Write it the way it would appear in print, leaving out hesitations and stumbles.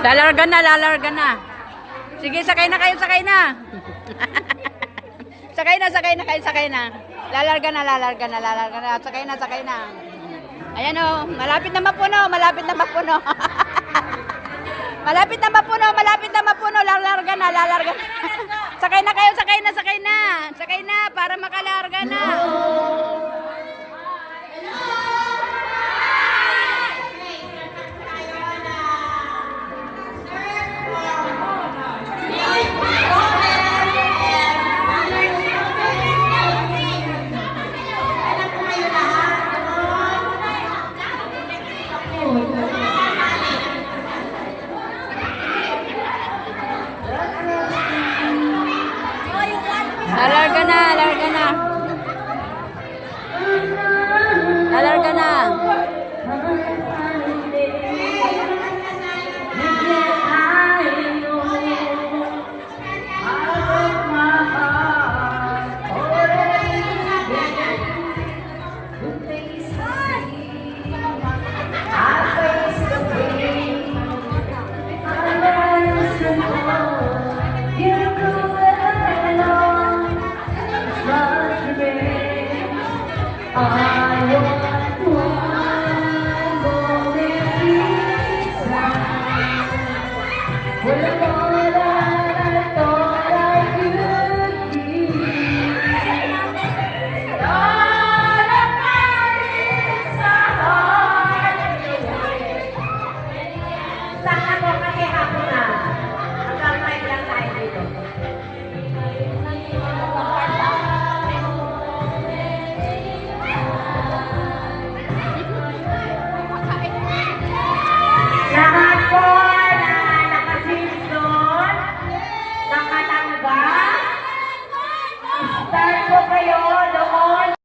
Lalarga na, lalarga na. Sige, sakay na kayo, sakay na. sakay na kayo, sakay na. Lalarga na, lalarga na, lalarga na. Sakay na, sakay na. Ayan o, malapit na mapuno, malapit na mapuno. malapit na mapuno, malapit na mapuno. Lalarga na, lalarga na. sakay na kayo, sakay na, sakay na. Sakay na, para makalarga na. Lalarga na, lalarga na. Lalarga na. I want one more